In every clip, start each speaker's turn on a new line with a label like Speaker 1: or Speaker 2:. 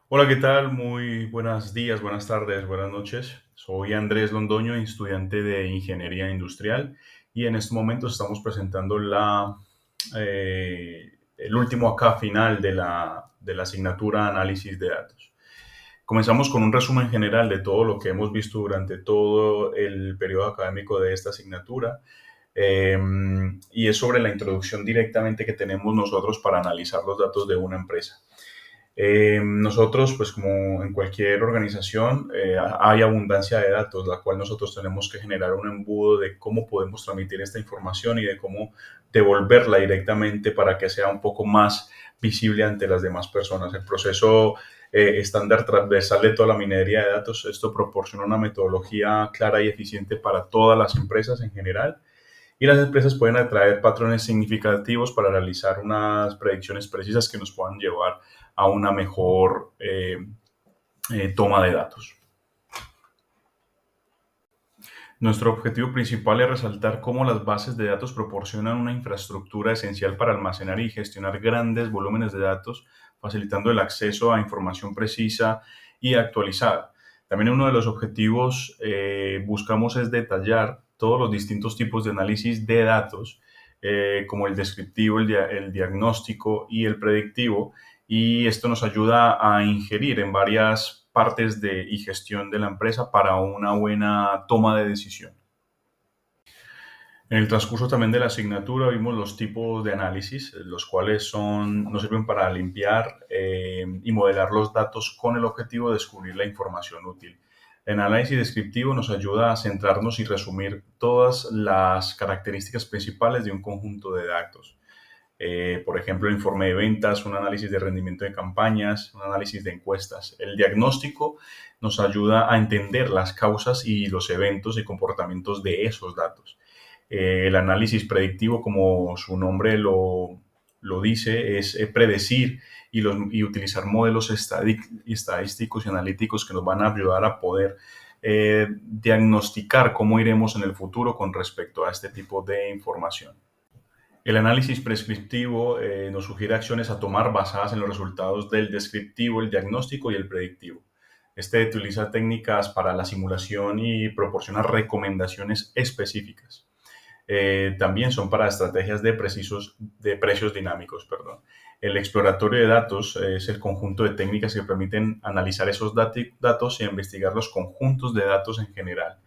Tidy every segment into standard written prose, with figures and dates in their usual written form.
Speaker 1: Hola, ¿qué tal? Muy buenos días, buenas tardes, buenas noches. Soy Andrés Londoño, estudiante de Ingeniería Industrial, y en estos momentos estamos presentando el último acá final de la asignatura Análisis de Datos. Comenzamos con un resumen general de todo lo que hemos visto durante todo el periodo académico de esta asignatura, eh, y es sobre la introducción directamente que tenemos nosotros para analizar los datos de una empresa. Nosotros, pues como en cualquier organización, hay abundancia de datos, la cual nosotros tenemos que generar un embudo de cómo podemos transmitir esta información y de cómo devolverla directamente para que sea un poco más visible ante las demás personas. El proceso estándar transversal de toda la minería de datos, esto proporciona una metodología clara y eficiente para todas las empresas en general, y las empresas pueden atraer patrones significativos para realizar unas predicciones precisas que nos puedan llevar a una mejor toma de datos. Nuestro objetivo principal es resaltar cómo las bases de datos proporcionan una infraestructura esencial para almacenar y gestionar grandes volúmenes de datos, facilitando el acceso a información precisa y actualizada. También uno de los objetivos buscamos es detallar todos los distintos tipos de análisis de datos, como el descriptivo, el diagnóstico y el predictivo, y esto nos ayuda a ingerir en varias partes y gestión de la empresa para una buena toma de decisión. En el transcurso también de la asignatura vimos los tipos de análisis, los cuales nos sirven para limpiar y modelar los datos con el objetivo de descubrir la información útil. El análisis descriptivo nos ayuda a centrarnos y resumir todas las características principales de un conjunto de datos. Por ejemplo, el informe de ventas, un análisis de rendimiento de campañas, un análisis de encuestas. El diagnóstico nos ayuda a entender las causas y los eventos y comportamientos de esos datos. El análisis predictivo, como su nombre lo dice, es predecir y utilizar modelos estadísticos y analíticos que nos van a ayudar a poder diagnosticar cómo iremos en el futuro con respecto a este tipo de información. El análisis prescriptivo nos sugiere acciones a tomar basadas en los resultados del descriptivo, el diagnóstico y el predictivo. Este utiliza técnicas para la simulación y proporciona recomendaciones específicas. También son para estrategias de precios dinámicos. Perdón. El exploratorio de datos es el conjunto de técnicas que permiten analizar esos datos e investigar los conjuntos de datos en general.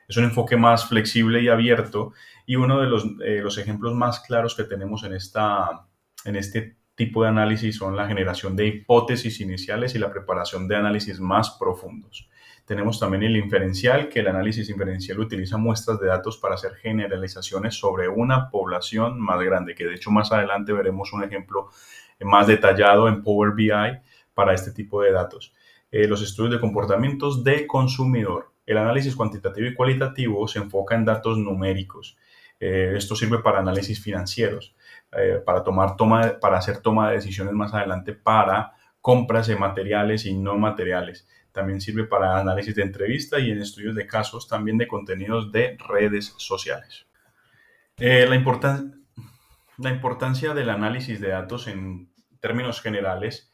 Speaker 1: Es un enfoque más flexible y abierto, y uno de los ejemplos más claros que tenemos en este tipo de análisis son la generación de hipótesis iniciales y la preparación de análisis más profundos. Tenemos también el inferencial, que el análisis inferencial utiliza muestras de datos para hacer generalizaciones sobre una población más grande, que de hecho más adelante veremos un ejemplo más detallado en Power BI para este tipo de datos. Los estudios de comportamientos de consumidor. El análisis cuantitativo y cualitativo se enfoca en datos numéricos. Esto sirve para análisis financieros, para hacer toma de decisiones más adelante para compras de materiales y no materiales. También sirve para análisis de entrevista y en estudios de casos también de contenidos de redes sociales. Eh, la, importan- la importancia del análisis de datos en términos generales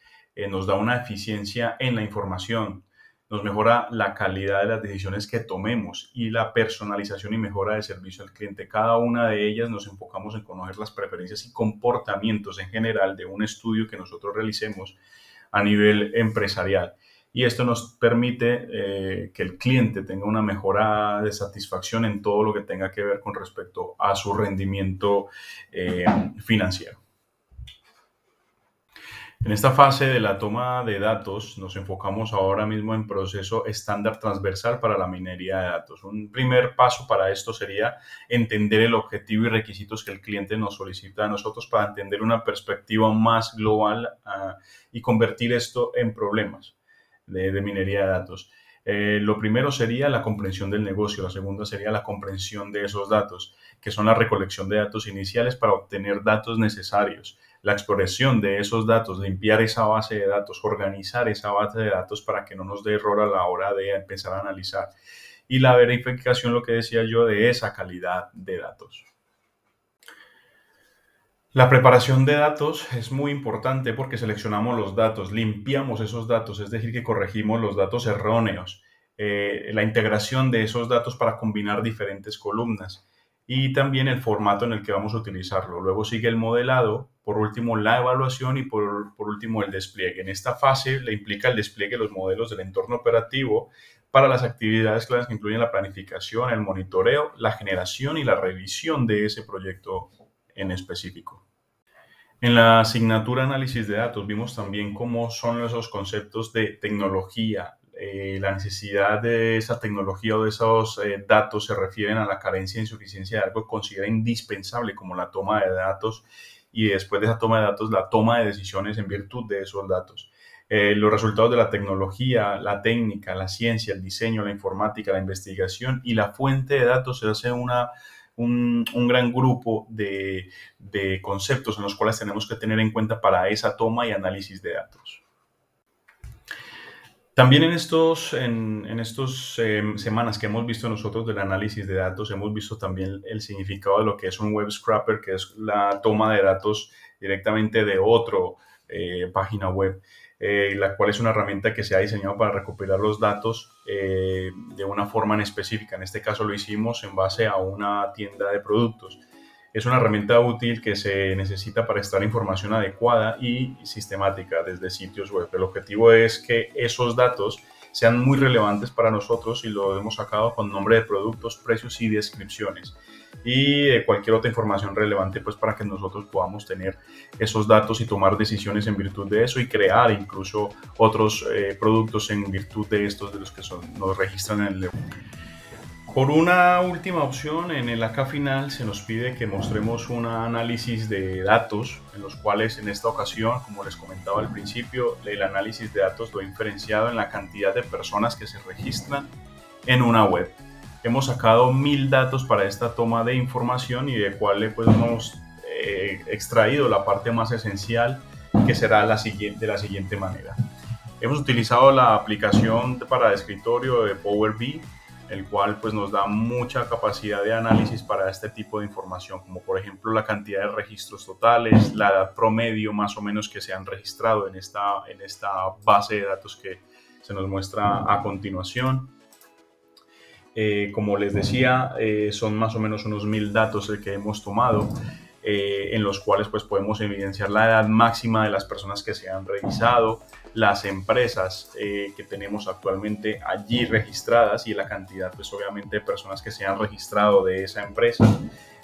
Speaker 1: nos da una eficiencia en la información, nos mejora la calidad de las decisiones que tomemos y la personalización y mejora de servicio al cliente. Cada una de ellas nos enfocamos en conocer las preferencias y comportamientos en general de un estudio que nosotros realicemos a nivel empresarial. Y esto nos permite que el cliente tenga una mejora de satisfacción en todo lo que tenga que ver con respecto a su rendimiento eh, financiero. En esta fase de la toma de datos nos enfocamos ahora mismo en proceso estándar transversal para la minería de datos. Un primer paso para esto sería entender el objetivo y requisitos que el cliente nos solicita a nosotros para entender una perspectiva más global y convertir esto en problemas de minería de datos. Lo primero sería la comprensión del negocio, la segunda sería la comprensión de esos datos, que son la recolección de datos iniciales para obtener datos necesarios, la exploración de esos datos, limpiar esa base de datos, organizar esa base de datos para que no nos dé error a la hora de empezar a analizar, y la verificación, lo que decía yo, de esa calidad de datos. La preparación de datos es muy importante porque seleccionamos los datos, limpiamos esos datos, es decir, que corregimos los datos erróneos, la integración de esos datos para combinar diferentes columnas y también el formato en el que vamos a utilizarlo. Luego sigue el modelado, por último la evaluación y por último el despliegue. En esta fase le implica el despliegue de los modelos del entorno operativo para las actividades claves que incluyen la planificación, el monitoreo, la generación y la revisión de ese proyecto en específico. En la asignatura análisis de datos vimos también cómo son esos conceptos de tecnología. La necesidad de esa tecnología o de esos datos se refieren a la carencia e insuficiencia de algo que considera indispensable como la toma de datos y después de esa toma de datos la toma de decisiones en virtud de esos datos. Los resultados de la tecnología, la técnica, la ciencia, el diseño, la informática, la investigación y la fuente de datos se hace un gran grupo de conceptos en los cuales tenemos que tener en cuenta para esa toma y análisis de datos. También en estos semanas que hemos visto nosotros del análisis de datos, hemos visto también el significado de lo que es un web scraper, que es la toma de datos directamente de otro página web, la cual es una herramienta que se ha diseñado para recopilar los datos de una forma en específica. En este caso lo hicimos en base a una tienda de productos. Es una herramienta útil que se necesita para extraer información adecuada y sistemática desde sitios web. El objetivo es que esos datos sean muy relevantes para nosotros y lo hemos sacado con nombre de productos, precios y descripciones y cualquier otra información relevante pues para que nosotros podamos tener esos datos y tomar decisiones en virtud de eso y crear incluso otros productos en virtud de estos de los que nos registran en el. Por una última opción, en el acá final se nos pide que mostremos un análisis de datos, en los cuales en esta ocasión, como les comentaba al principio, el análisis de datos lo he inferenciado en la cantidad de personas que se registran en una web. Hemos sacado 1000 datos para esta toma de información y de cuál pues, hemos extraído la parte más esencial, que será de la siguiente manera. Hemos utilizado la aplicación para escritorio de Power BI, el cual pues nos da mucha capacidad de análisis para este tipo de información, como por ejemplo la cantidad de registros totales, la edad promedio más o menos que se han registrado en esta base de datos que se nos muestra a continuación. Como les decía, son más o menos unos 1000 datos que hemos tomado, en los cuales pues podemos evidenciar la edad máxima de las personas que se han revisado, las empresas que tenemos actualmente allí registradas y la cantidad pues obviamente de personas que se han registrado de esa empresa,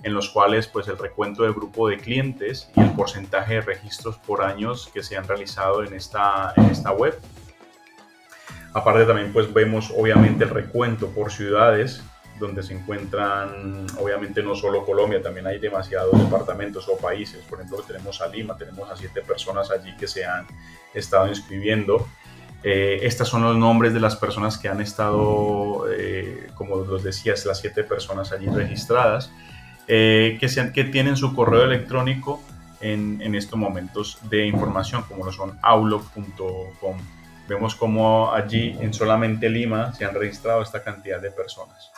Speaker 1: en los cuales pues el recuento del grupo de clientes y el porcentaje de registros por años que se han realizado en esta web. Aparte también pues vemos obviamente el recuento por ciudades donde se encuentran obviamente no solo Colombia, también hay demasiados departamentos o países. Por ejemplo, tenemos a Lima, tenemos a 7 personas allí que se han estado inscribiendo. Estos son los nombres de las personas que han estado, como los decías, las 7 personas allí registradas, que tienen su correo electrónico en estos momentos de información, como lo son outlook.com. Vemos como allí en solamente Lima se han registrado esta cantidad de personas.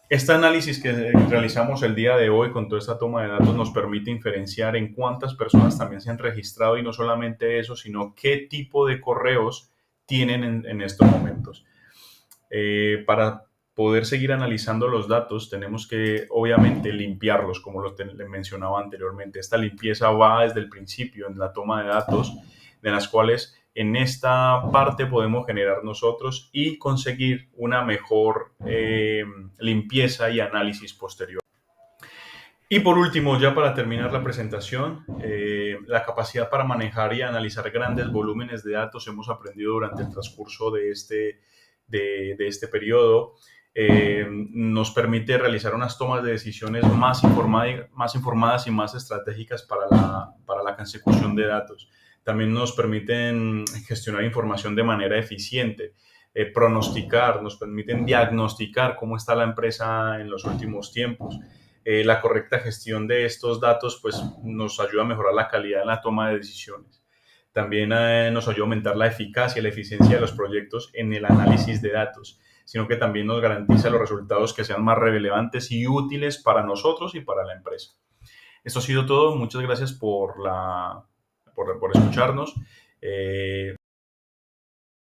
Speaker 1: Este análisis que realizamos el día de hoy con toda esta toma de datos nos permite inferenciar en cuántas personas también se han registrado y no solamente eso, sino qué tipo de correos tienen en estos momentos. Para poder seguir analizando los datos tenemos que obviamente limpiarlos, como les mencionaba anteriormente. Esta limpieza va desde el principio en la toma de datos, de las cuales en esta parte podemos generar nosotros y conseguir una mejor limpieza y análisis posterior. Y por último, ya para terminar la presentación, la capacidad para manejar y analizar grandes volúmenes de datos hemos aprendido durante el transcurso de este periodo. Nos permite realizar unas tomas de decisiones más informadas y más estratégicas para la consecución de datos. También nos permiten gestionar información de manera eficiente, pronosticar, nos permiten diagnosticar cómo está la empresa en los últimos tiempos. La correcta gestión de estos datos pues, nos ayuda a mejorar la calidad en la toma de decisiones. También nos ayuda a aumentar la eficacia y la eficiencia de los proyectos en el análisis de datos, sino que también nos garantiza los resultados que sean más relevantes y útiles para nosotros y para la empresa. Esto ha sido todo. Muchas gracias por escucharnos.